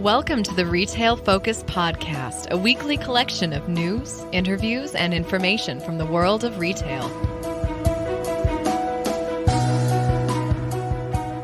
Welcome to the Retail Focus Podcast, a weekly collection of news, interviews, and information from the world of retail.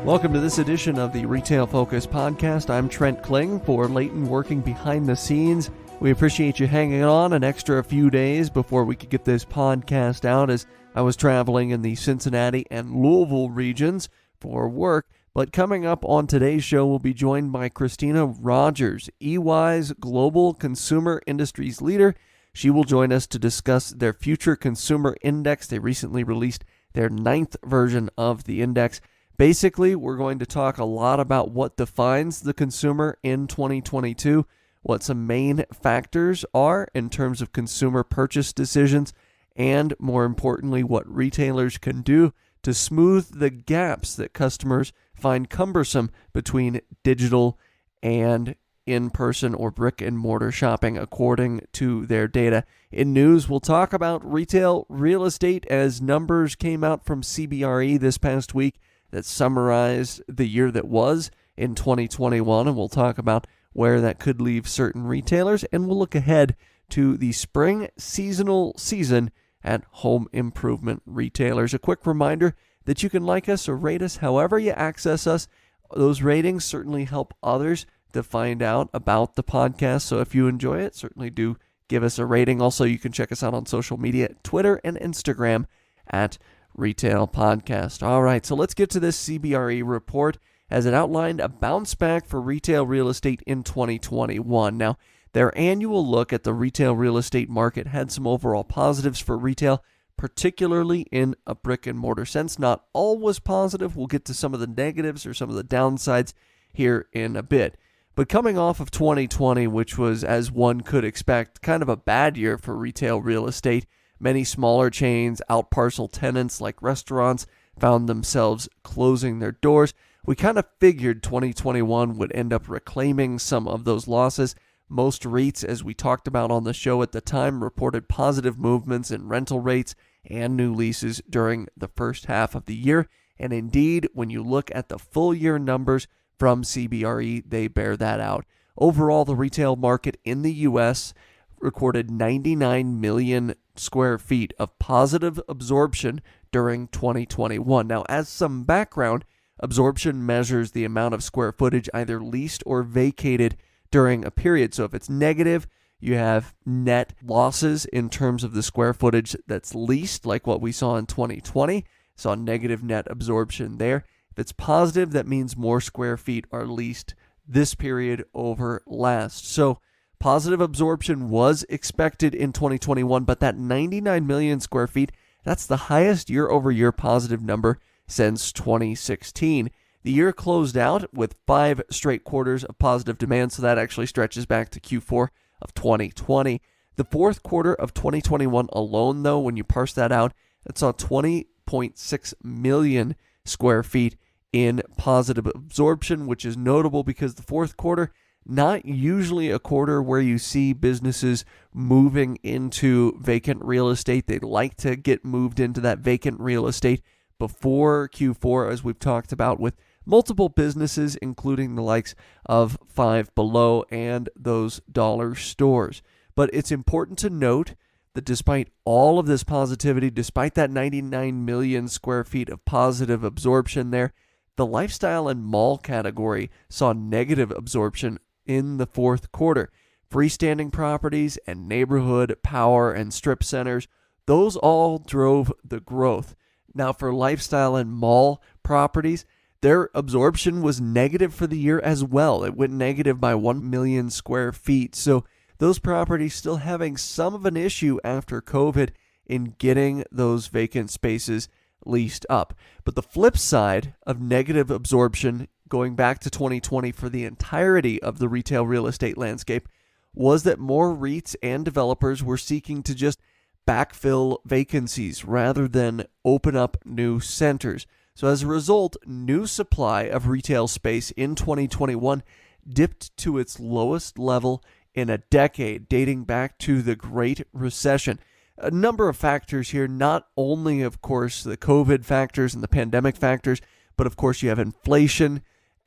Welcome to this edition of the Retail Focus Podcast. I'm Trent Kling for Leighton working behind the scenes. We appreciate you hanging on an extra few days before we could get this podcast out, as I was traveling in the Cincinnati and Louisville regions for work. But coming up on today's show, we'll be joined by Kristina Rogers, EY's Global Consumer Industries Leader. She will join us to discuss their Future Consumer Index. They recently released their 9th version of the index. Basically, we're going to talk a lot about what defines the consumer in 2022, what some main factors are in terms of consumer purchase decisions, and more importantly, what retailers can do to smooth the gaps that customers find cumbersome between digital and in-person or brick-and-mortar shopping, according to their data. In news, we'll talk about retail real estate as numbers came out from CBRE this past week that summarized the year that was in 2021, and we'll talk about where that could leave certain retailers, and we'll look ahead to the spring seasonal season at home improvement retailers. A quick reminder that you can like us or rate us however you access us. Those ratings certainly help others to find out about the podcast, so if you enjoy it, certainly do give us a rating. Also, you can check us out on social media, Twitter and Instagram at Retail Podcast. All right, so let's get to this CBRE report as it outlined a bounce back for retail real estate in 2021. Now, their annual look at the retail real estate market had some overall positives for retail, particularly in a brick and mortar sense. Not all was positive. We'll get to some of the negatives or some of the downsides here in a bit. But coming off of 2020, which was, as one could expect, kind of a bad year for retail real estate, many smaller chains, out-parcel tenants like restaurants found themselves closing their doors. We kind of figured 2021 would end up reclaiming some of those losses. Most REITs, as we talked about on the show at the time, reported positive movements in rental rates and new leases during the first half of the year. And indeed, when you look at the full year numbers from CBRE, they bear that out. Overall, the retail market in the U.S. recorded 99 million square feet of positive absorption during 2021. Now, as some background, absorption measures the amount of square footage either leased or vacated during a period. So if it's negative, you have net losses in terms of the square footage that's leased, like what we saw in 2020. Saw negative net absorption there. If it's positive, that means more square feet are leased this period over last. So positive absorption was expected in 2021, but that 99 million square feet, that's the highest year-over-year positive number since 2016. The year closed out with 5 straight quarters of positive demand, so that actually stretches back to Q4 of 2020. The fourth quarter of 2021 alone, though, when you parse that out, it saw 20.6 million square feet in positive absorption, which is notable because the fourth quarter, not usually a quarter where you see businesses moving into vacant real estate. They like to get moved into that vacant real estate before Q4, as we've talked about with multiple businesses, including the likes of Five Below and those dollar stores. But it's important to note that despite all of this positivity, despite that 99 million square feet of positive absorption there, the lifestyle and mall category saw negative absorption in the fourth quarter. Freestanding properties and neighborhood, power, and strip centers, those all drove the growth. Now, for lifestyle and mall properties, their absorption was negative for the year as well. It went negative by 1 million square feet. So those properties still having some of an issue after COVID in getting those vacant spaces leased up. But the flip side of negative absorption going back to 2020 for the entirety of the retail real estate landscape was that more REITs and developers were seeking to just backfill vacancies rather than open up new centers. So as a result, new supply of retail space in 2021 dipped to its lowest level in a decade, dating back to the Great Recession. A number of factors here, not only, of course, the COVID factors and the pandemic factors, but of course you have inflation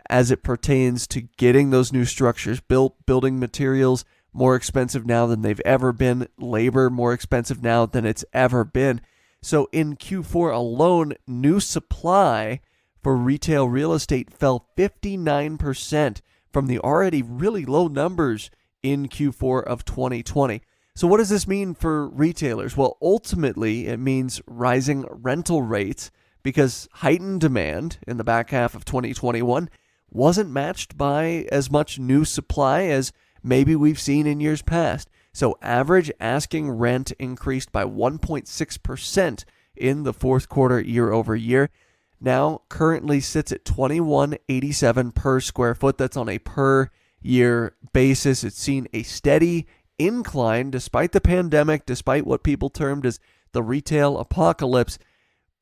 as it pertains to getting those new structures built, building materials more expensive now than they've ever been, labor more expensive now than it's ever been. So in Q4 alone, new supply for retail real estate fell 59% from the already really low numbers in Q4 of 2020. So what does this mean for retailers? Well, ultimately, it means rising rental rates because heightened demand in the back half of 2021 wasn't matched by as much new supply as maybe we've seen in years past. So average asking rent increased by 1.6% in the fourth quarter year over year. Now currently sits at $21.87 per square foot. That's on a per year basis. It's seen a steady incline despite the pandemic, despite what people termed as the retail apocalypse.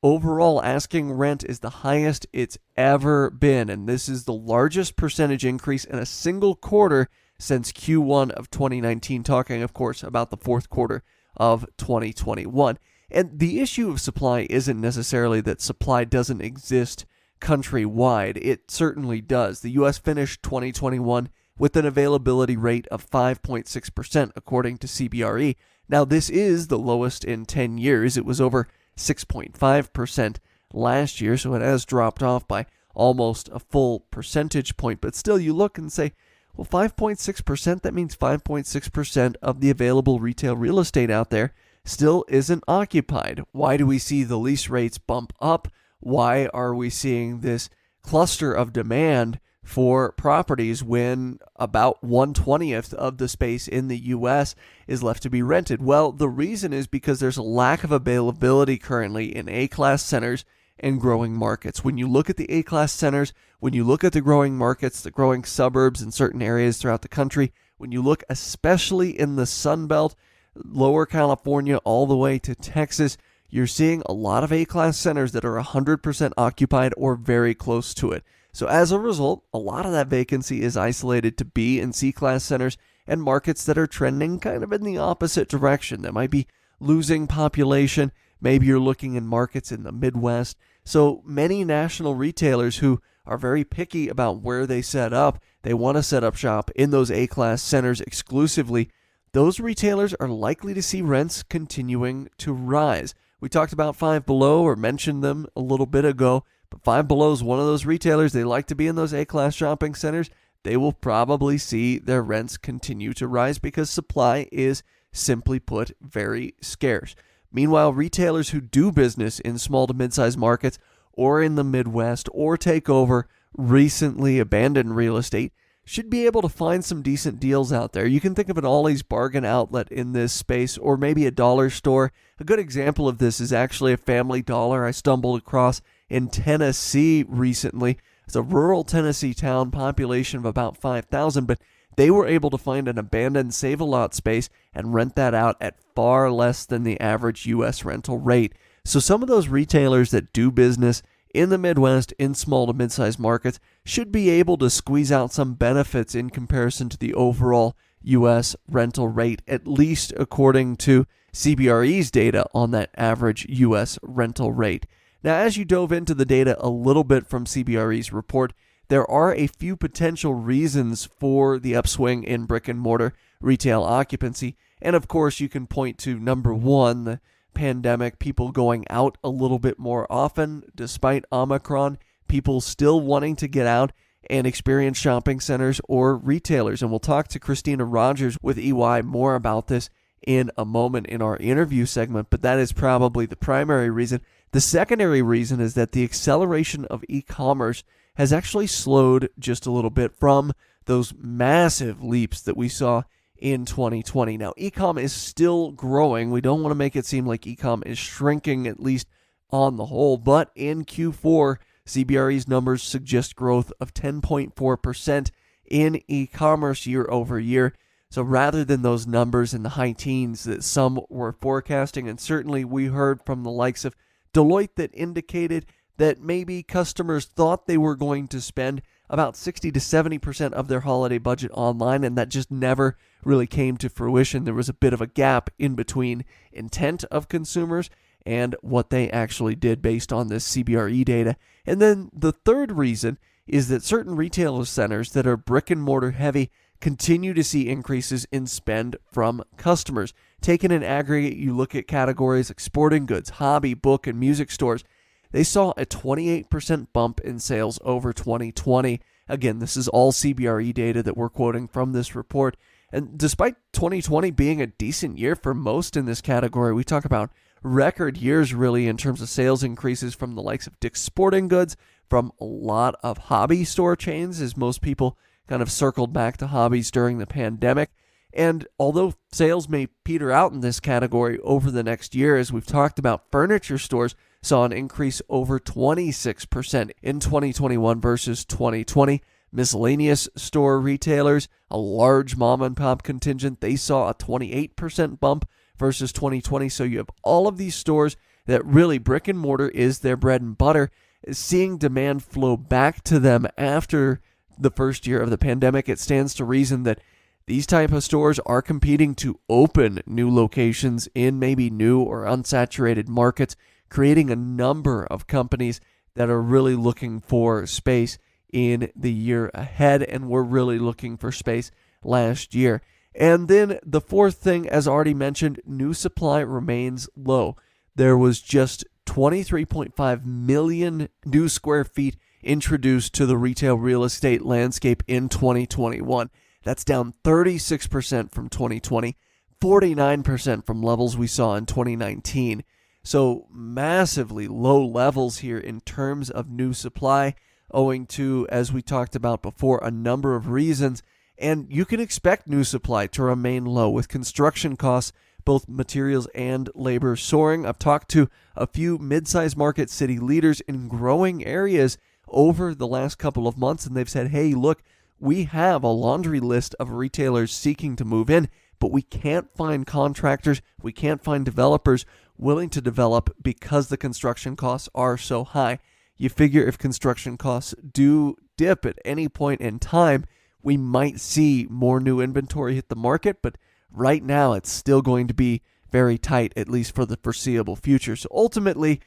Overall, asking rent is the highest it's ever been, and this is the largest percentage increase in a single quarter since Q1 of 2019, talking, of course, about the fourth quarter of 2021. And the issue of supply isn't necessarily that supply doesn't exist countrywide. It certainly does. The U.S. finished 2021 with an availability rate of 5.6%, according to CBRE. Now, this is the lowest in 10 years. It was over 6.5% last year, so it has dropped off by almost a full percentage point. But still, you look and say, well, 5.6%, that means 5.6% of the available retail real estate out there still isn't occupied. Why do we see the lease rates bump up? Why are we seeing this cluster of demand for properties when about 1/20th of the space in the U.S. is left to be rented? Well, the reason is because there's a lack of availability currently in A-class centers and growing markets. When you look at the A-class centers, when you look at the growing markets, the growing suburbs in certain areas throughout the country, when you look especially in the Sun Belt, Lower California all the way to Texas, you're seeing a lot of A-class centers that are 100% occupied or very close to it. So as a result, a lot of that vacancy is isolated to B and C-class centers and markets that are trending kind of in the opposite direction. That might be losing population. Maybe you're looking in markets in the Midwest. So many national retailers who are very picky about where they set up, they want to set up shop in those A-class centers exclusively. Those retailers are likely to see rents continuing to rise. We talked about Five Below or mentioned them a little bit ago, but Five Below is one of those retailers. They like to be in those A-class shopping centers. They will probably see their rents continue to rise because supply is, simply put, very scarce. Meanwhile, retailers who do business in small to mid-sized markets or in the Midwest or take over recently abandoned real estate should be able to find some decent deals out there. You can think of an Ollie's bargain outlet in this space or maybe a dollar store. A good example of this is actually a Family Dollar I stumbled across in Tennessee recently. It's a rural Tennessee town, population of about 5,000, but they were able to find an abandoned Save-A-Lot space and rent that out at far less than the average U.S. rental rate. So some of those retailers that do business in the Midwest, in small to mid-sized markets, should be able to squeeze out some benefits in comparison to the overall U.S. rental rate, at least according to CBRE's data on that average U.S. rental rate. Now, as you dove into the data a little bit from CBRE's report, there are a few potential reasons for the upswing in brick and mortar retail occupancy. And of course, you can point to number one, the pandemic, people going out a little bit more often despite Omicron, people still wanting to get out and experience shopping centers or retailers. And we'll talk to Kristina Rogers with EY more about this in a moment in our interview segment, but that is probably the primary reason. The secondary reason is that the acceleration of e-commerce has actually slowed just a little bit from those massive leaps that we saw in 2020. Now, e-com is still growing. We don't want to make it seem like e-com is shrinking, at least on the whole, but in Q4, CBRE's numbers suggest growth of 10.4% in e-commerce year over year. So rather than those numbers in the high teens that some were forecasting, and certainly we heard from the likes of Deloitte that indicated that maybe customers thought they were going to spend about 60 to 70% of their holiday budget online, and that just never really came to fruition. There was a bit of a gap in between intent of consumers and what they actually did based on this CBRE data. And then the third reason is that certain retail centers that are brick and mortar heavy continue to see increases in spend from customers. Taken in aggregate, you look at categories like sporting goods, hobby, book, and music stores. They saw a 28% bump in sales over 2020. Again, this is all CBRE data that we're quoting from this report. And despite 2020 being a decent year for most in this category, we talk about record years really in terms of sales increases from the likes of Dick's Sporting Goods, from a lot of hobby store chains, as most people kind of circled back to hobbies during the pandemic. And although sales may peter out in this category over the next year, as we've talked about, furniture stores saw an increase over 26% in 2021 versus 2020. Miscellaneous store retailers, a large mom and pop contingent, they saw a 28% bump versus 2020. So you have all of these stores that really brick and mortar is their bread and butter, seeing demand flow back to them after the first year of the pandemic. It stands to reason that these type of stores are competing to open new locations in maybe new or unsaturated markets, creating a number of companies that are really looking for space in the year ahead, and were really looking for space last year. And then the fourth thing, as already mentioned, new supply remains low. There was just 23.5 million new square feet introduced to the retail real estate landscape in 2021. That's down 36% from 2020, 49% from levels we saw in 2019. So massively low levels here in terms of new supply, owing to, as we talked about before, a number of reasons. And you can expect new supply to remain low with construction costs, both materials and labor, soaring. I've talked to a few mid-sized market city leaders in growing areas over the last couple of months, and they've said, hey, look, we have a laundry list of retailers seeking to move in, but we can't find contractors, we can't find developers willing to develop because the construction costs are so high. You figure if construction costs do dip at any point in time, we might see more new inventory hit the market, but right now it's still going to be very tight, at least for the foreseeable future. So ultimately,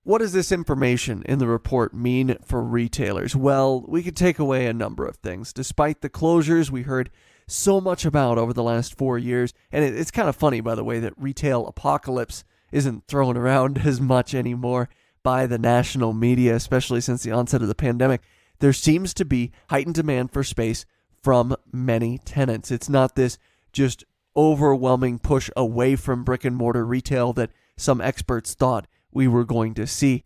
what does this information in the report mean for retailers? Well, we could take away a number of things. Despite the closures we heard so much about over the last 4 years, and it's kind of funny, by the way, that retail apocalypse isn't thrown around as much anymore by the national media, especially since the onset of the pandemic. There seems to be heightened demand for space from many tenants. It's not this just overwhelming push away from brick and mortar retail that some experts thought we were going to see.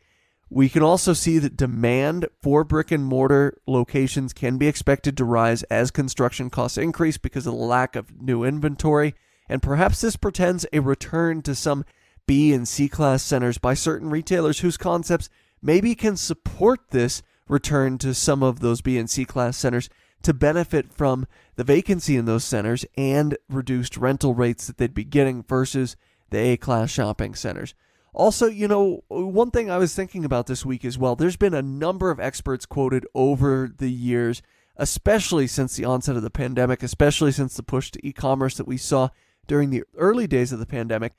We can also see that demand for brick and mortar locations can be expected to rise as construction costs increase because of the lack of new inventory. And perhaps this portends a return to some B and C class centers by certain retailers whose concepts maybe can support this return to some of those B and C class centers to benefit from the vacancy in those centers and reduced rental rates that they'd be getting versus the A class shopping centers. Also, one thing I was thinking about this week as well, there's been a number of experts quoted over the years, especially since the onset of the pandemic, especially since the push to e-commerce that we saw during the early days of the pandemic,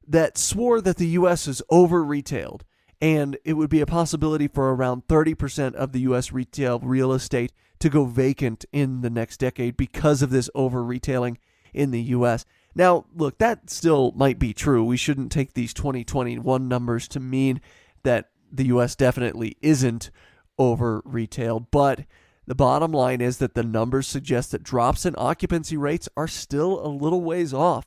that swore that the U.S. is over-retailed, and it would be a possibility for around 30% of the U.S. retail real estate to go vacant in the next decade because of this over-retailing in the U.S. Now, look, that still might be true. We shouldn't take these 2021 numbers to mean that the U.S. definitely isn't over-retailed, but the bottom line is that the numbers suggest that drops in occupancy rates are still a little ways off.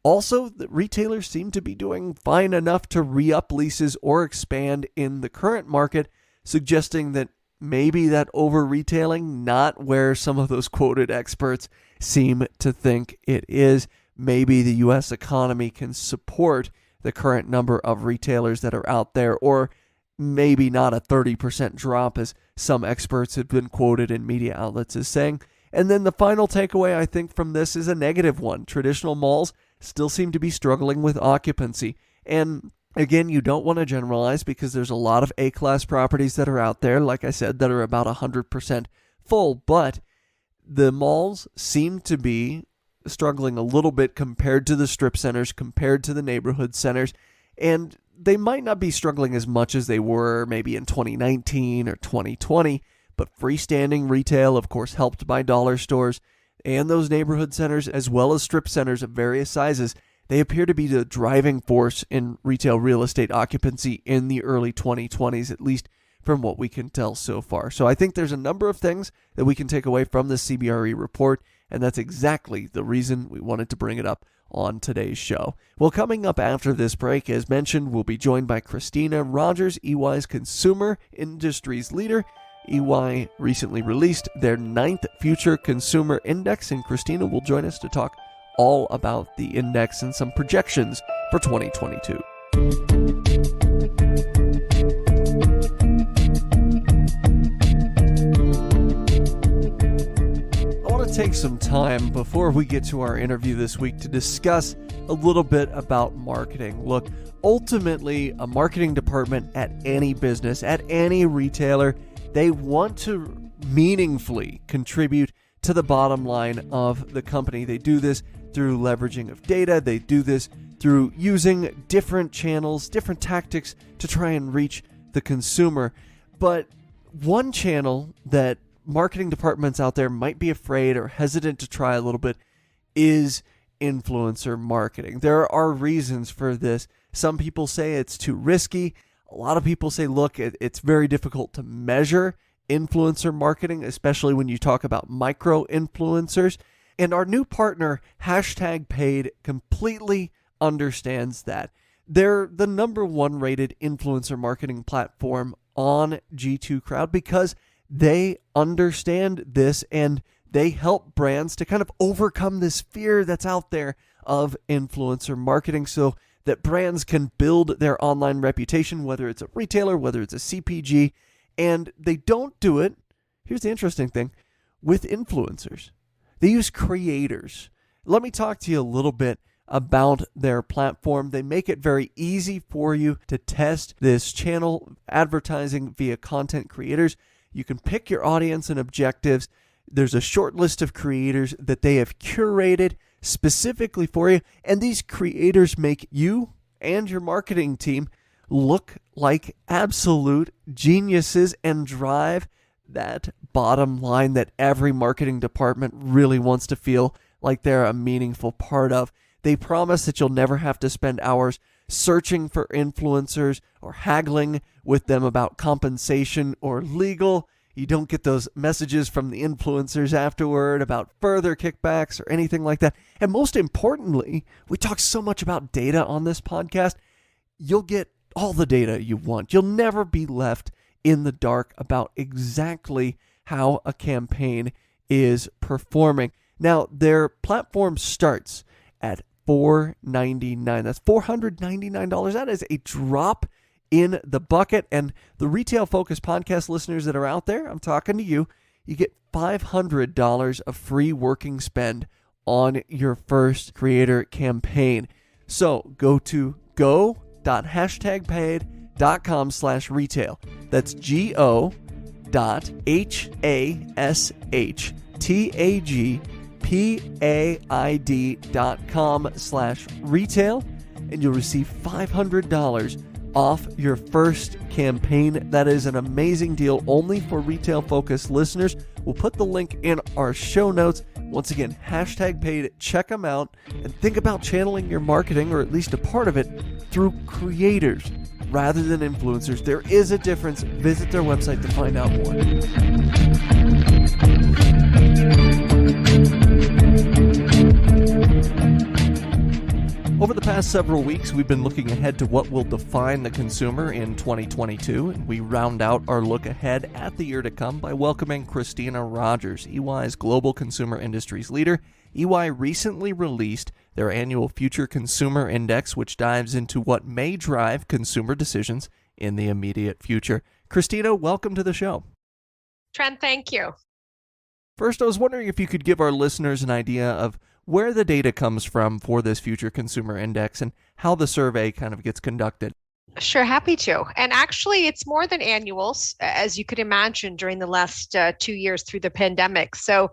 Also, the retailers seem to be doing fine enough to re-up leases or expand in the current market, suggesting that maybe that over-retailing, not where some of those quoted experts seem to think it is. Maybe the U.S. economy can support the current number of retailers that are out there, or maybe not a 30% drop as some experts have been quoted in media outlets as saying. And then the final takeaway, I think, from this is a negative one. Traditional malls still seem to be struggling with occupancy. And again, you don't want to generalize because there's a lot of A-class properties that are out there, like I said, that are about 100% full. But the malls seem to be struggling a little bit compared to the strip centers, compared to the neighborhood centers. And they might not be struggling as much as they were maybe in 2019 or 2020, but freestanding retail, of course, helped by dollar stores, and those neighborhood centers, as well as strip centers of various sizes, they appear to be the driving force in retail real estate occupancy in the early 2020s, at least from what we can tell so far. So I think there's a number of things that we can take away from the CBRE report, and that's exactly the reason we wanted to bring it up on today's show. Well, coming up after this break, as mentioned, we'll be joined by Kristina Rogers, EY's Consumer Industries Leader. EY recently released their 9th Future Consumer Index, and Kristina will join us to talk all about the index and some projections for 2022. I want to take some time before we get to our interview this week to discuss a little bit about marketing. Look, ultimately, a marketing department at any business, at any retailer, they want to meaningfully contribute to the bottom line of the company. They do this through leveraging of data. They do this through using different channels, different tactics to try and reach the consumer. But one channel that marketing departments out there might be afraid or hesitant to try a little bit is influencer marketing. There are reasons for this. Some people say it's too risky. A lot of people say, look, it's very difficult to measure influencer marketing, especially when you talk about micro influencers. And our new partner, #Paid, completely understands that. They're the number 1 rated influencer marketing platform on G2 Crowd because they understand this and they help brands to kind of overcome this fear that's out there of influencer marketing so that brands can build their online reputation, whether it's a retailer, whether it's a CPG, and they don't do it, here's the interesting thing, with influencers. They use creators. Let me talk to you a little bit about their platform. They make it very easy for you to test this channel advertising via content creators. You can pick your audience and objectives. There's a short list of creators that they have curated specifically for you, and these creators make you and your marketing team look like absolute geniuses and drive that bottom line that every marketing department really wants to feel like they're a meaningful part of. They promise that you'll never have to spend hours searching for influencers or haggling with them about compensation or legal. You don't get those messages from the influencers afterward about further kickbacks or anything like that. And most importantly, we talk so much about data on this podcast. You'll get all the data you want. You'll never be left in the dark about exactly how a campaign is performing. Now, their platform starts at $499. That's $499. That is a drop in the bucket. And the Retail Focus podcast listeners that are out there, I'm talking to you, you get $500 of free working spend on your first creator campaign. So go to go.hashtagpaid.com/retail. That's go.hashtagpaid.com/retail, and you'll receive $500 off your first campaign. That is an amazing deal only for Retail Focus listeners. We'll put the link in our show notes. Once again, #paid. Check them out and think about channeling your marketing, or at least a part of it, through creators rather than influencers. There is a difference. Visit their website to find out more. Over the past several weeks, we've been looking ahead to what will define the consumer in 2022, and we round out our look ahead at the year to come by welcoming Kristina Rogers, EY's Global Consumer Industries Leader. EY recently released their annual Future Consumer Index, which dives into what may drive consumer decisions in the immediate future. Kristina, welcome to the show. Trent, thank you. First, I was wondering if you could give our listeners an idea of where the data comes from for this Future Consumer Index and how the survey kind of gets conducted. Sure, happy to. And actually, it's more than annuals, as you could imagine, during the last 2 years through the pandemic. So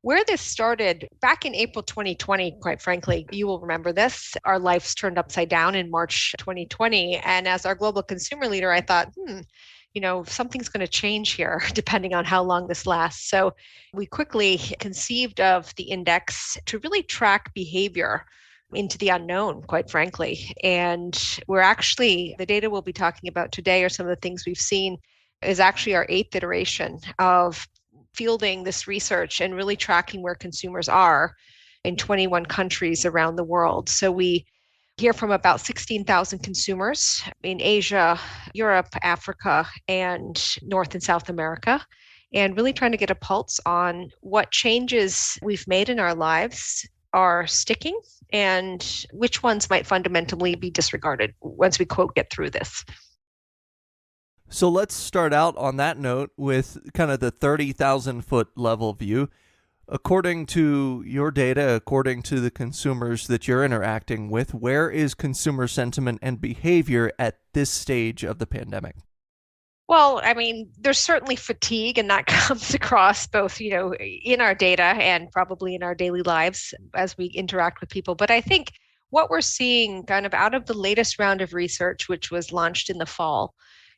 where this started back in April 2020, quite frankly, you will remember this, our lives turned upside down in March 2020. And as our global consumer leader, I thought, something's going to change here depending on how long this lasts. So we quickly conceived of the index to really track behavior into the unknown, quite frankly. And the data we'll be talking about today are some of the things we've seen is actually our 8th iteration of fielding this research and really tracking where consumers are in 21 countries around the world. So we hear from about 16,000 consumers in Asia, Europe, Africa, and North and South America, and really trying to get a pulse on what changes we've made in our lives are sticking and which ones might fundamentally be disregarded once we, quote, get through this. So let's start out on that note with kind of the 30,000 foot level view. According to your data, according to the consumers that you're interacting with, where is consumer sentiment and behavior at this stage of the pandemic? Well, I mean, there's certainly fatigue, and that comes across both, in our data and probably in our daily lives as we interact with people. But I think what we're seeing kind of out of the latest round of research, which was launched in the fall,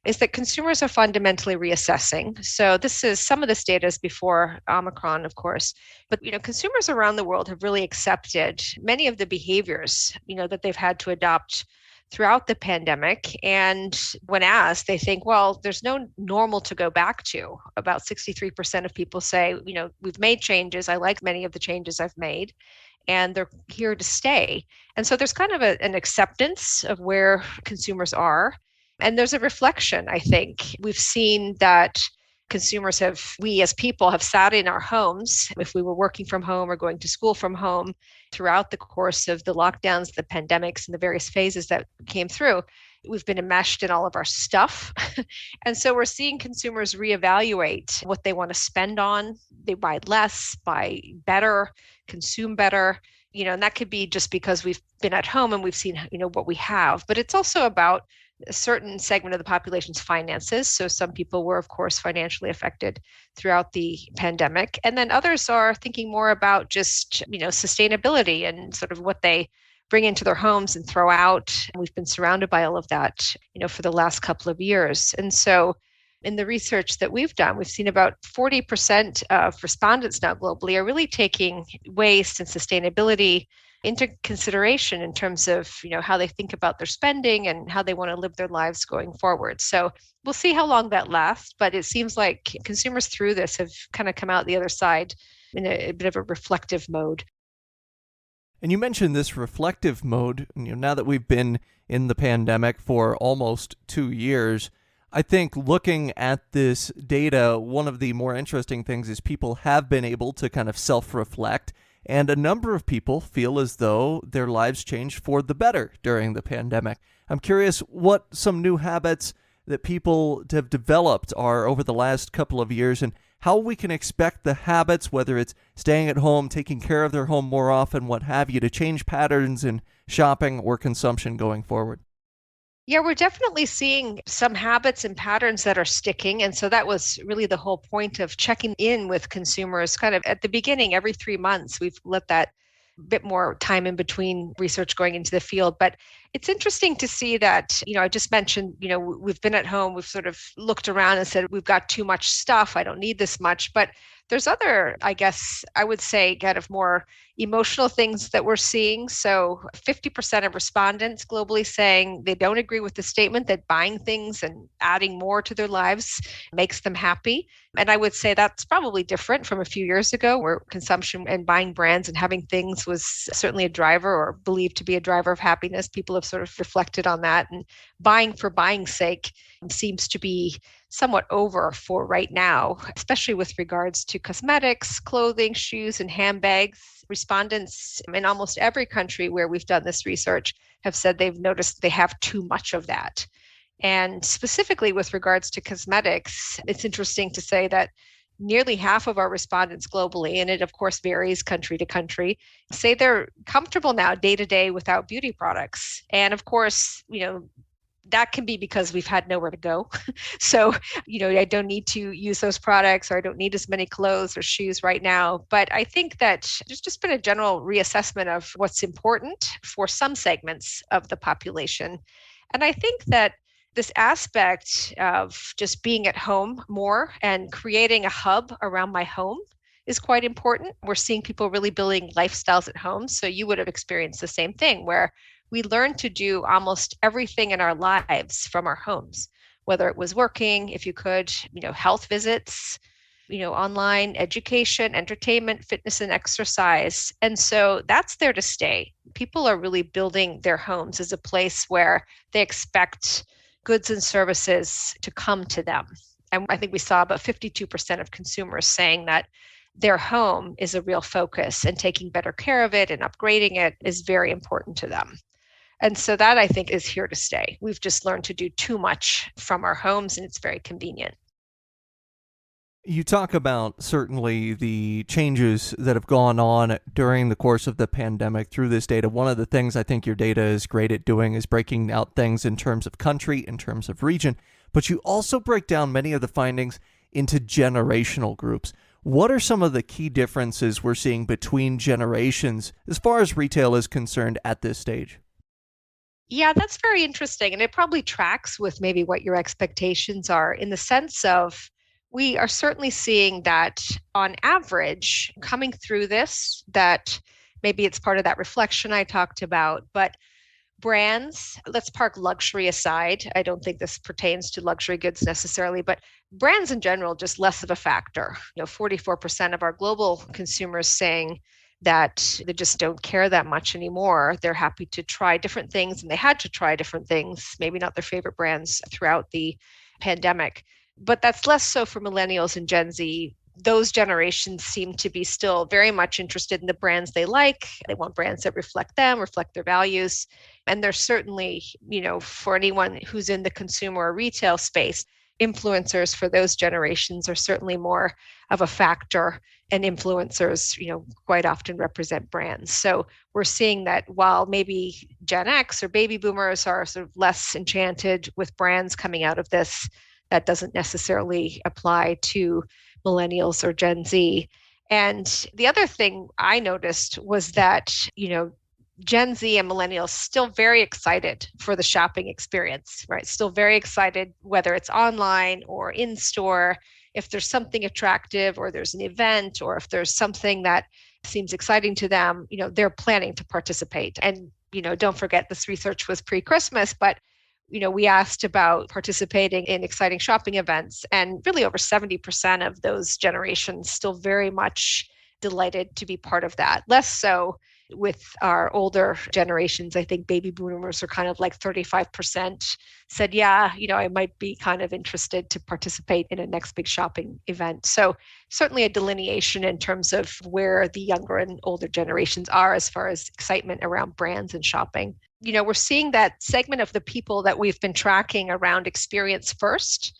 is that consumers are fundamentally reassessing. So some of this data is before Omicron, of course, but consumers around the world have really accepted many of the behaviors, that they've had to adopt throughout the pandemic. And when asked, they think, well, there's no normal to go back to. About 63% of people say, we've made changes. I like many of the changes I've made, and they're here to stay. And so there's kind of an acceptance of where consumers are. And there's a reflection, I think. We've seen that we as people have sat in our homes, if we were working from home or going to school from home throughout the course of the lockdowns, the pandemics, and the various phases that came through. We've been enmeshed in all of our stuff. And so we're seeing consumers reevaluate what they want to spend on. They buy less, buy better, consume better. And that could be just because we've been at home and we've seen, what we have. But it's also about a certain segment of the population's finances. So some people were, of course, financially affected throughout the pandemic. And then others are thinking more about just, sustainability and sort of what they bring into their homes and throw out. And we've been surrounded by all of that, for the last couple of years. And so in the research that we've done, we've seen about 40% of respondents now globally are really taking waste and sustainability into consideration in terms of how they think about their spending and how they want to live their lives going forward. So we'll see how long that lasts, but it seems like consumers through this have kind of come out the other side in a bit of a reflective mode. And you mentioned this reflective mode. Now that we've been in the pandemic for almost 2 years, I think looking at this data, one of the more interesting things is people have been able to kind of self-reflect. And a number of people feel as though their lives changed for the better during the pandemic. I'm curious what some new habits that people have developed are over the last couple of years and how we can expect the habits, whether it's staying at home, taking care of their home more often, what have you, to change patterns in shopping or consumption going forward. Yeah, we're definitely seeing some habits and patterns that are sticking. And so that was really the whole point of checking in with consumers kind of at the beginning, every 3 months. We've let that bit more time in between research going into the field. But it's interesting to see that, I just mentioned, we've been at home, we've sort of looked around and said, we've got too much stuff. I don't need this much. But there's other, I guess, I would say kind of more emotional things that we're seeing. So 50% of respondents globally saying they don't agree with the statement that buying things and adding more to their lives makes them happy. And I would say that's probably different from a few years ago, where consumption and buying brands and having things was certainly a driver or believed to be a driver of happiness. People have sort of reflected on that, and buying for buying's sake seems to be somewhat over for right now, especially with regards to cosmetics, clothing, shoes, and handbags. Respondents in almost every country where we've done this research have said they've noticed they have too much of that. And specifically with regards to cosmetics, it's interesting to say that nearly half of our respondents globally, and it of course varies country to country, say they're comfortable now day to day without beauty products. And of course, that can be because we've had nowhere to go. So, I don't need to use those products, or I don't need as many clothes or shoes right now. But I think that there's just been a general reassessment of what's important for some segments of the population. And I think that this aspect of just being at home more and creating a hub around my home is quite important. We're seeing people really building lifestyles at home. So you would have experienced the same thing where we learned to do almost everything in our lives from our homes, whether it was working, if you could, health visits, online education, entertainment, fitness, and exercise. And so that's there to stay. People are really building their homes as a place where they expect goods and services to come to them. And I think we saw about 52% of consumers saying that their home is a real focus, and taking better care of it and upgrading it is very important to them. And so that, I think, is here to stay. We've just learned to do too much from our homes, and it's very convenient. You talk about certainly the changes that have gone on during the course of the pandemic through this data. One of the things I think your data is great at doing is breaking out things in terms of country, in terms of region, but you also break down many of the findings into generational groups. What are some of the key differences we're seeing between generations as far as retail is concerned at this stage? Yeah, that's very interesting. And it probably tracks with maybe what your expectations are, in the sense of we are certainly seeing that on average coming through this, that maybe it's part of that reflection I talked about, but brands, let's park luxury aside. I don't think this pertains to luxury goods necessarily, but brands in general, just less of a factor. 44% of our global consumers saying that they just don't care that much anymore. They're happy to try different things, and they had to try different things, maybe not their favorite brands throughout the pandemic. But that's less so for millennials and Gen Z. Those generations seem to be still very much interested in the brands they like. They want brands that reflect them, reflect their values. And there's certainly, for anyone who's in the consumer or retail space, influencers for those generations are certainly more of a factor. And influencers, quite often represent brands. So we're seeing that while maybe Gen X or baby boomers are sort of less enchanted with brands coming out of this, that doesn't necessarily apply to millennials or Gen Z. And the other thing I noticed was that, Gen Z and millennials still very excited for the shopping experience, right? Still very excited, whether it's online or in store. If there's something attractive, or there's an event, or if there's something that seems exciting to them, they're planning to participate. And, don't forget, this research was pre-Christmas, but we asked about participating in exciting shopping events, and really over 70% of those generations still very much delighted to be part of that. Less so with our older generations. I think baby boomers are kind of like 35% said, yeah, I might be kind of interested to participate in a next big shopping event. So certainly a delineation in terms of where the younger and older generations are as far as excitement around brands and shopping. We're seeing that segment of the people that we've been tracking around experience first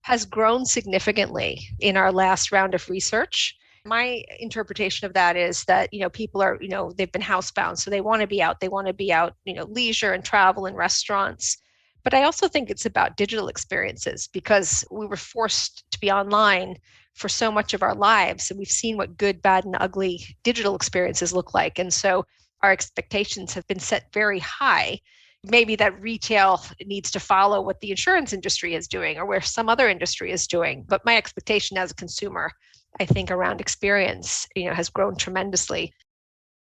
has grown significantly in our last round of research. My interpretation of that is that, people are, they've been housebound, so they want to be out. They want to be out, leisure and travel and restaurants. But I also think it's about digital experiences, because we were forced to be online for so much of our lives. And we've seen what good, bad, and ugly digital experiences look like. And so our expectations have been set very high. Maybe that retail needs to follow what the insurance industry is doing, or where some other industry is doing. But my expectation as a consumer, I think, around experience, has grown tremendously.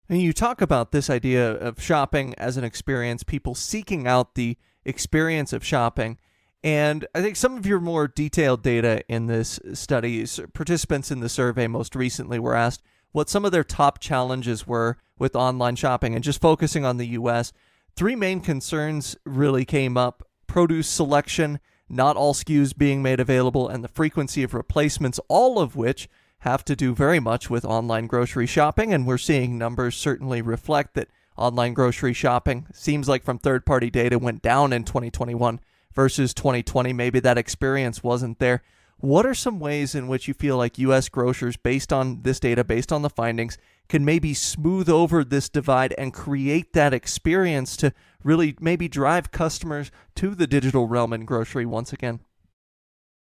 And you talk about this idea of shopping as an experience, people seeking out the experience of shopping. And I think some of your more detailed data in this study, participants in the survey most recently were asked what some of their top challenges were with online shopping. And just focusing on the US, three main concerns really came up: produce selection, not all SKUs being made available, and the frequency of replacements, all of which have to do very much with online grocery shopping. And we're seeing numbers certainly reflect that online grocery shopping, seems like from third-party data, went down in 2021 versus 2020. Maybe that experience wasn't there. What are some ways in which you feel like U.S. grocers, based on this data, based on the findings, can maybe smooth over this divide and create that experience to really maybe drive customers to the digital realm in grocery once again?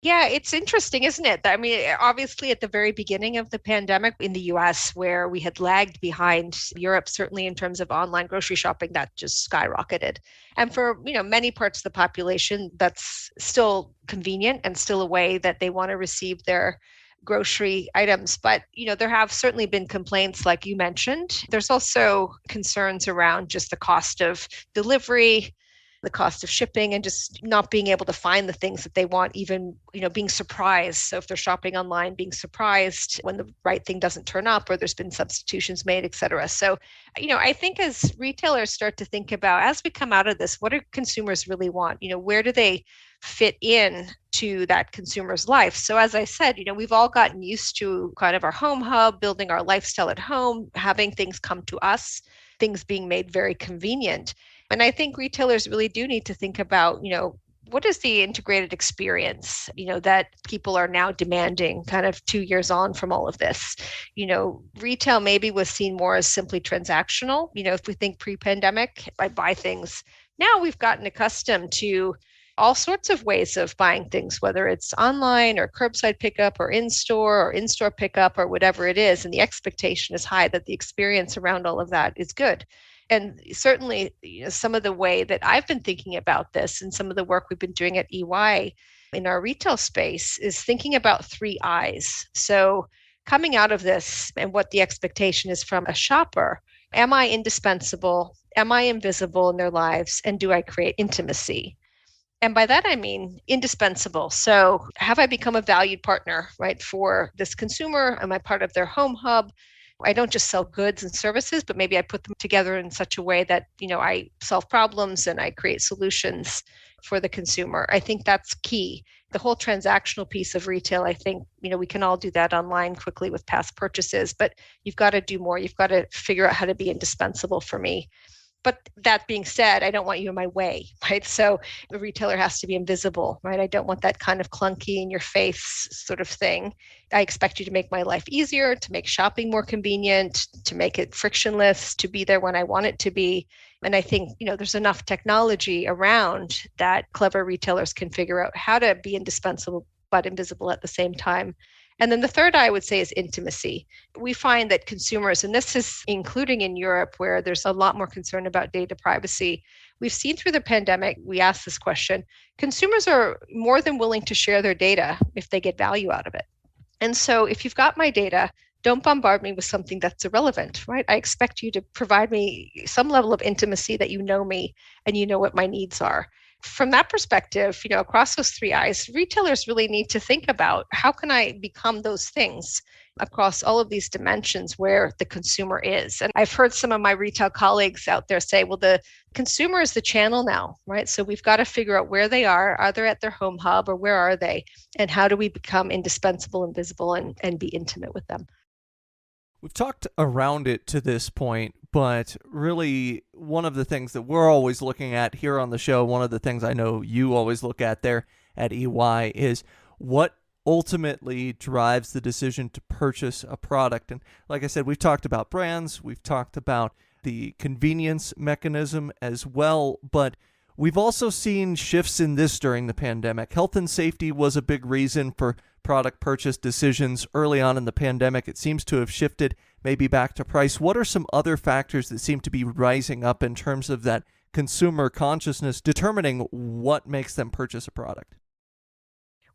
Yeah, it's interesting, isn't it? I mean, obviously, at the very beginning of the pandemic in the US, where we had lagged behind Europe, certainly in terms of online grocery shopping, that just skyrocketed. And for, many parts of the population, that's still convenient and still a way that they want to receive their grocery items. But, there have certainly been complaints, like you mentioned. There's also concerns around just the cost of delivery, the cost of shipping, and just not being able to find the things that they want, even, being surprised. So if they're shopping online, being surprised when the right thing doesn't turn up or there's been substitutions made, et cetera. So, I think as retailers start to think about, as we come out of this, what do consumers really want? Where do they fit in to that consumer's life? So as I said, we've all gotten used to kind of our home hub, building our lifestyle at home, having things come to us, things being made very convenient. And I think retailers really do need to think about, what is the integrated experience, that people are now demanding kind of 2 years on from all of this. Retail maybe was seen more as simply transactional. If we think pre-pandemic, I buy things. Now we've gotten accustomed to all sorts of ways of buying things, whether it's online or curbside pickup or in-store pickup or whatever it is. And the expectation is high that the experience around all of that is good. And certainly, some of the way that I've been thinking about this and some of the work we've been doing at EY in our retail space is thinking about 3 I's. So coming out of this and what the expectation is from a shopper, am I indispensable? Am I invisible in their lives? And do I create intimacy? And by that, I mean indispensable. So have I become a valued partner, right, for this consumer? Am I part of their home hub? I don't just sell goods and services, but maybe I put them together in such a way that, I solve problems and I create solutions for the consumer. I think that's key. The whole transactional piece of retail, I think, we can all do that online quickly with past purchases, but you've got to do more. You've got to figure out how to be indispensable for me. But that being said, I don't want you in my way, right? So the retailer has to be invisible, right? I don't want that kind of clunky in your face sort of thing. I expect you to make my life easier, to make shopping more convenient, to make it frictionless, to be there when I want it to be. And I think, there's enough technology around that clever retailers can figure out how to be indispensable but invisible at the same time. And then the third I would say is intimacy. We find that consumers, and this is including in Europe where there's a lot more concern about data privacy, we've seen through the pandemic, we asked this question, consumers are more than willing to share their data if they get value out of it. And so if you've got my data, don't bombard me with something that's irrelevant, right? I expect you to provide me some level of intimacy that you know me and you know what my needs are. From that perspective, across those 3 I's, retailers really need to think about how can I become those things across all of these dimensions where the consumer is. And I've heard some of my retail colleagues out there say, well, the consumer is the channel now, right? So we've got to figure out where they are. Are they at their home hub or where are they? And how do we become indispensable and visible and be intimate with them? We've talked around it to this point, but really one of the things that we're always looking at here on the show, one of the things I know you always look at there at EY is what ultimately drives the decision to purchase a product. And like I said, we've talked about brands, we've talked about the convenience mechanism as well, but we've also seen shifts in this during the pandemic. Health and safety was a big reason for product purchase decisions early on in the pandemic. It seems to have shifted maybe back to price. What are some other factors that seem to be rising up in terms of that consumer consciousness determining what makes them purchase a product?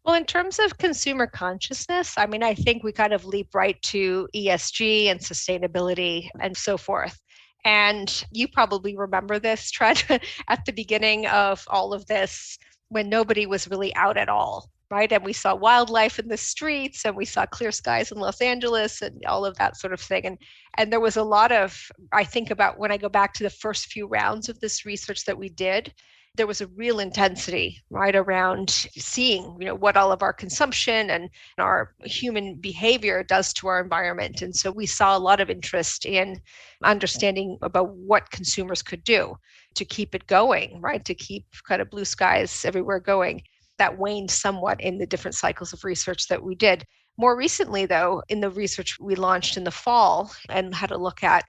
Well, in terms of consumer consciousness, I mean, I think we kind of leap right to ESG and sustainability and so forth. And you probably remember this, Trent, at the beginning of all of this, when nobody was really out at all, right? And we saw wildlife in the streets and we saw clear skies in Los Angeles and all of that sort of thing. And there was a lot of, I think about when I go back to the first few rounds of this research that we did, there was a real intensity right around seeing, what all of our consumption and our human behavior does to our environment. And so we saw a lot of interest in understanding about what consumers could do to keep it going, right? To keep kind of blue skies everywhere going. That waned somewhat in the different cycles of research that we did. More recently, though, in the research we launched in the fall and had a look at,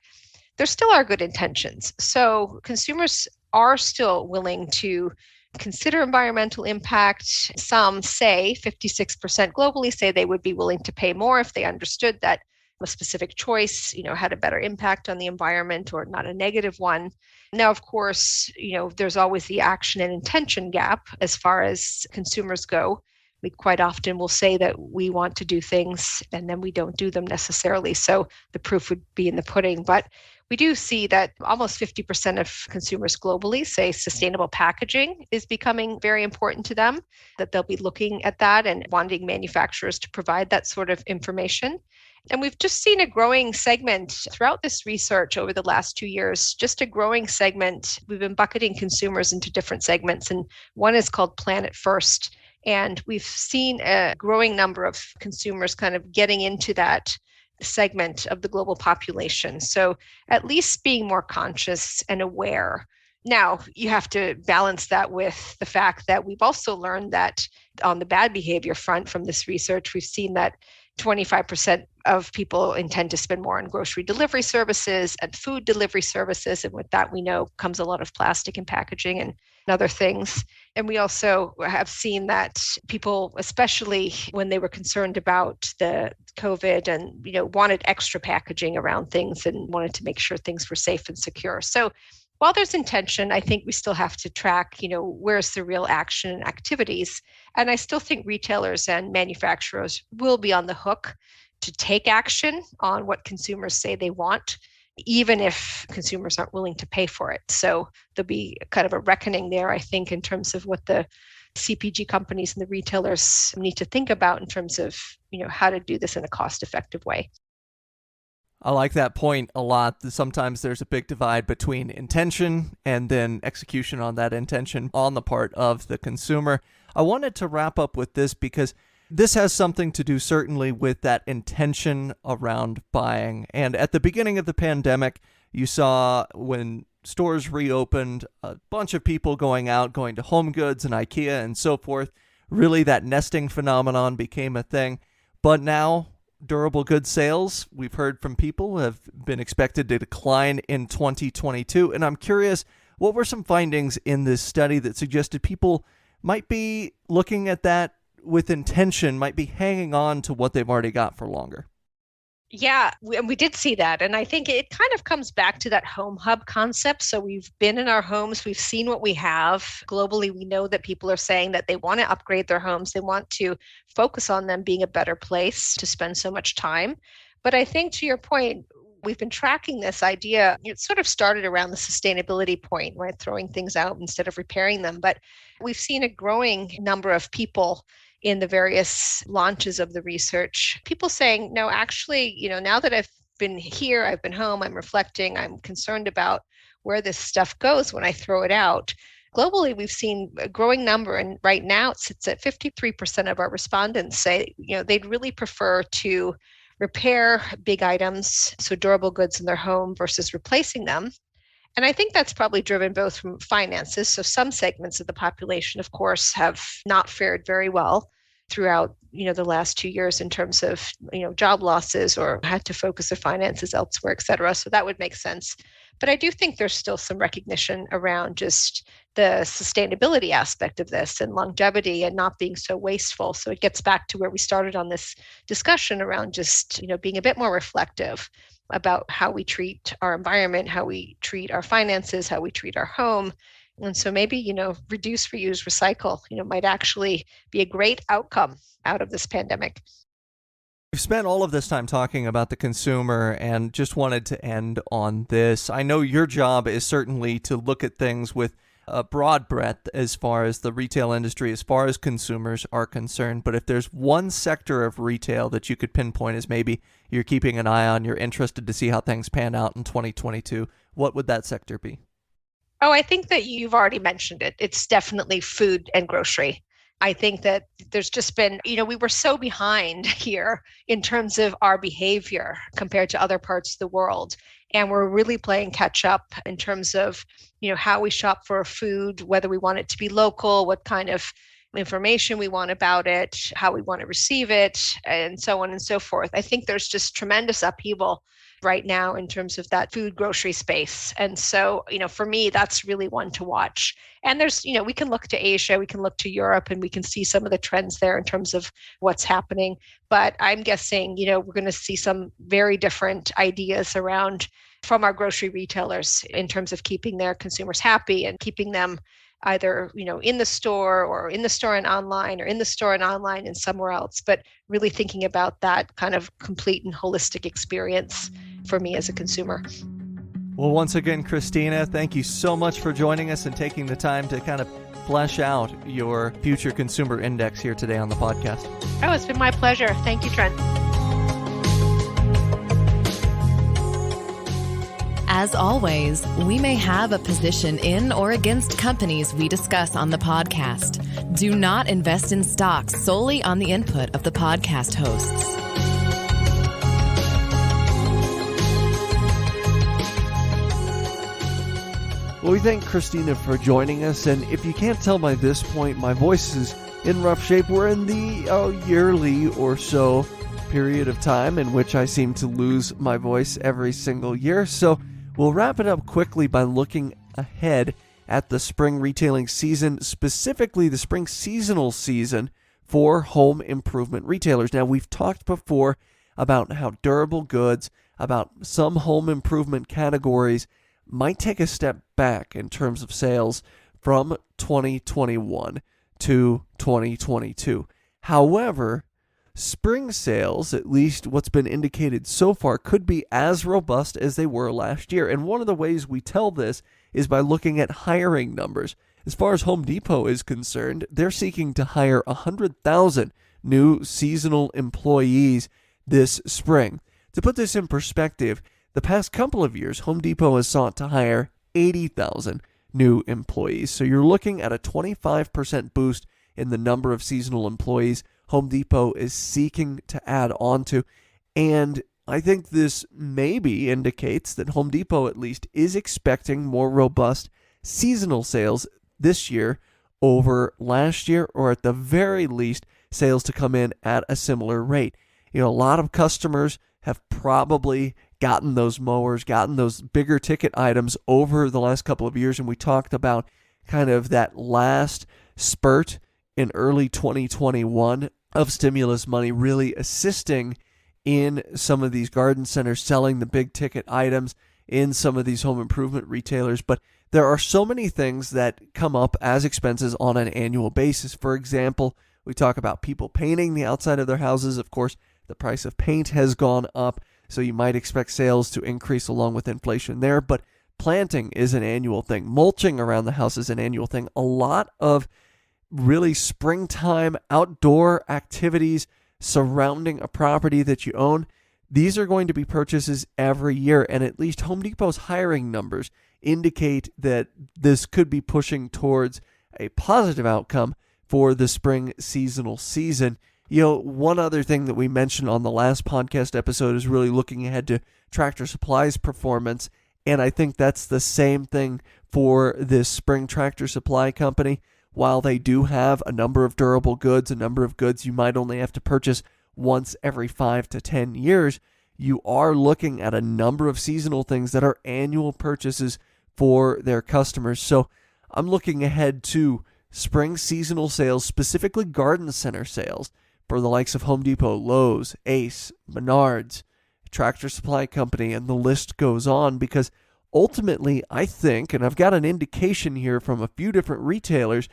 there still are good intentions. So consumers are still willing to consider environmental impact. Some say 56% globally say they would be willing to pay more if they understood that a specific choice, had a better impact on the environment or not a negative one. Now, of course, there's always the action and intention gap as far as consumers go. We quite often will say that we want to do things and then we don't do them necessarily. So the proof would be in the pudding. But we do see that almost 50% of consumers globally say sustainable packaging is becoming very important to them, that they'll be looking at that and wanting manufacturers to provide that sort of information. And we've just seen a growing segment throughout this research over the last 2 years, just a growing segment. We've been bucketing consumers into different segments, and one is called Planet First. And we've seen a growing number of consumers kind of getting into that segment of the global population. So at least being more conscious and aware. Now, you have to balance that with the fact that we've also learned that on the bad behavior front from this research, we've seen that 25% of people intend to spend more on grocery delivery services and food delivery services. And with that, we know comes a lot of plastic and packaging and other things. And we also have seen that people, especially when they were concerned about the COVID and, wanted extra packaging around things and wanted to make sure things were safe and secure. So while there's intention, I think we still have to track, where's the real action and activities. And I still think retailers and manufacturers will be on the hook to take action on what consumers say they want, even if consumers aren't willing to pay for it. So there'll be kind of a reckoning there, I think, in terms of what the CPG companies and the retailers need to think about in terms of, how to do this in a cost-effective way. I like that point a lot. Sometimes there's a big divide between intention and then execution on that intention on the part of the consumer. I wanted to wrap up with this because this has something to do certainly with that intention around buying. And at the beginning of the pandemic, you saw when stores reopened, a bunch of people going out, going to Home Goods and IKEA and so forth. Really, that nesting phenomenon became a thing. But now, durable goods sales, we've heard from people, have been expected to decline in 2022. And I'm curious, what were some findings in this study that suggested people might be looking at that with intention, might be hanging on to what they've already got for longer? Yeah, we did see that. And I think it kind of comes back to that home hub concept. So we've been in our homes, we've seen what we have. Globally, we know that people are saying that they want to upgrade their homes. They want to focus on them being a better place to spend so much time. But I think to your point, we've been tracking this idea. It sort of started around the sustainability point, right? Throwing things out instead of repairing them. But we've seen a growing number of people in the various launches of the research, people saying, no, actually, now that I've been here, I've been home, I'm reflecting, I'm concerned about where this stuff goes when I throw it out. Globally, we've seen a growing number, and right now it sits at 53% of our respondents say, they'd really prefer to repair big items, so durable goods in their home versus replacing them. And I think that's probably driven both from finances. So some segments of the population, of course, have not fared very well throughout, the last 2 years in terms of, job losses or had to focus their finances elsewhere, et cetera. So that would make sense. But I do think there's still some recognition around just the sustainability aspect of this and longevity and not being so wasteful. So it gets back to where we started on this discussion around just, being a bit more reflective about how we treat our environment, how we treat our finances, how we treat our home. And so maybe, reduce, reuse, recycle, might actually be a great outcome out of this pandemic. We've spent all of this time talking about the consumer and just wanted to end on this. I know your job is certainly to look at things with a broad breadth as far as the retail industry, as far as consumers are concerned. But if there's one sector of retail that you could pinpoint as maybe you're keeping an eye on, you're interested to see how things pan out in 2022, what would that sector be? Oh, I think that you've already mentioned it. It's definitely food and grocery. I think that there's just been, we were so behind here in terms of our behavior compared to other parts of the world. And we're really playing catch up in terms of, how we shop for food, whether we want it to be local, what kind of information we want about it, how we want to receive it, and so on and so forth. I think there's just tremendous upheaval right now in terms of that food grocery space. And so, for me, that's really one to watch. And there's, we can look to Asia, we can look to Europe, and we can see some of the trends there in terms of what's happening. But I'm guessing, we're going to see some very different ideas around from our grocery retailers in terms of keeping their consumers happy and keeping them either, in the store or in the store and online, or in the store and online and somewhere else, but really thinking about that kind of complete and holistic experience for me as a consumer. Well, once again, Kristina, thank you so much for joining us and taking the time to kind of flesh out your future consumer index here today on the podcast. Oh, it's been my pleasure. Thank you, Trent. As always, we may have a position in or against companies we discuss on the podcast. Do not invest in stocks solely on the input of the podcast hosts. Well, we thank Kristina for joining us, and if you can't tell by this point, my voice is in rough shape. We're in the yearly or so period of time in which I seem to lose my voice every single year, so we'll wrap it up quickly by looking ahead at the spring retailing season, specifically the spring seasonal season for home improvement retailers. Now, we've talked before about how durable goods, about some home improvement categories might take a step back in terms of sales from 2021 to 2022. However, spring sales, at least what's been indicated so far, could be as robust as they were last year. And one of the ways we tell this is by looking at hiring numbers. As far as Home Depot is concerned, they're seeking to hire 100,000 new seasonal employees this spring. To put this in perspective, the past couple of years, Home Depot has sought to hire 80,000 new employees. So you're looking at a 25% boost in the number of seasonal employees Home Depot is seeking to add on to. And I think this maybe indicates that Home Depot at least is expecting more robust seasonal sales this year over last year, or at the very least, sales to come in at a similar rate. A lot of customers have probably gotten those mowers, gotten those bigger ticket items over the last couple of years, and we talked about kind of that last spurt in early 2021 of stimulus money really assisting in some of these garden centers selling the big ticket items, in some of these home improvement retailers. But there are so many things that come up as expenses on an annual basis. For example, we talk about people painting the outside of their houses. Of course, the price of paint has gone up, so you might expect sales to increase along with inflation there. But planting is an annual thing. Mulching around the house is an annual thing. A lot of really springtime outdoor activities surrounding a property that you own, these are going to be purchases every year. And at least Home Depot's hiring numbers indicate that this could be pushing towards a positive outcome for the spring seasonal season. One other thing that we mentioned on the last podcast episode is really looking ahead to Tractor Supply's performance. And I think that's the same thing for this spring Tractor Supply company. While they do have a number of durable goods, a number of goods you might only have to purchase once every 5 to 10 years, you are looking at a number of seasonal things that are annual purchases for their customers. So I'm looking ahead to spring seasonal sales, specifically garden center sales, for the likes of Home Depot, Lowe's, Ace, Menards, Tractor Supply Company, and the list goes on, because ultimately I think, and I've got an indication here from a few different retailers,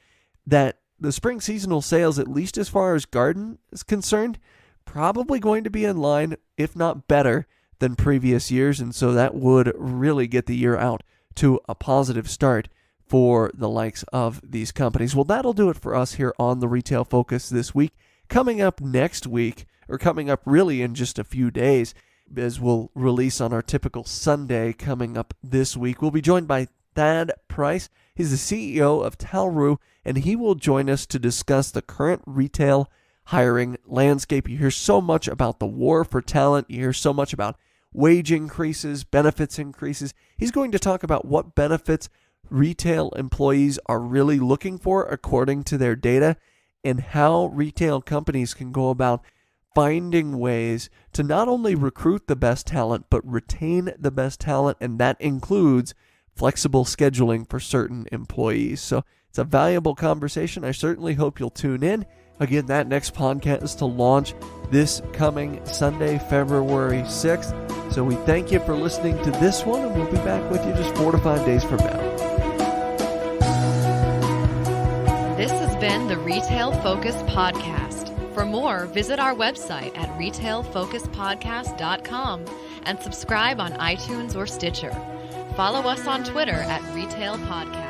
that the spring seasonal sales, at least as far as garden is concerned, probably going to be in line, if not better, than previous years. And so that would really get the year out to a positive start for the likes of these companies. Well, that'll do it for us here on the Retail Focus this week. Coming up next week, or coming up really in just a few days, as we'll release on our typical Sunday coming up this week, we'll be joined by Thad Price. He's the CEO of Talroo, and he will join us to discuss the current retail hiring landscape. You hear so much about the war for talent. You hear so much about wage increases, benefits increases. He's going to talk about what benefits retail employees are really looking for according to their data, and how retail companies can go about finding ways to not only recruit the best talent, but retain the best talent, and that includes flexible scheduling for certain employees. So it's a valuable conversation. I certainly hope you'll tune in. Again, that next podcast is to launch this coming Sunday, February 6th. So we thank you for listening to this one, and we'll be back with you just 4 to 5 days from now. This has been the Retail Focus Podcast. For more, visit our website at retailfocuspodcast.com and subscribe on iTunes or Stitcher. Follow us on Twitter at Retail Podcast.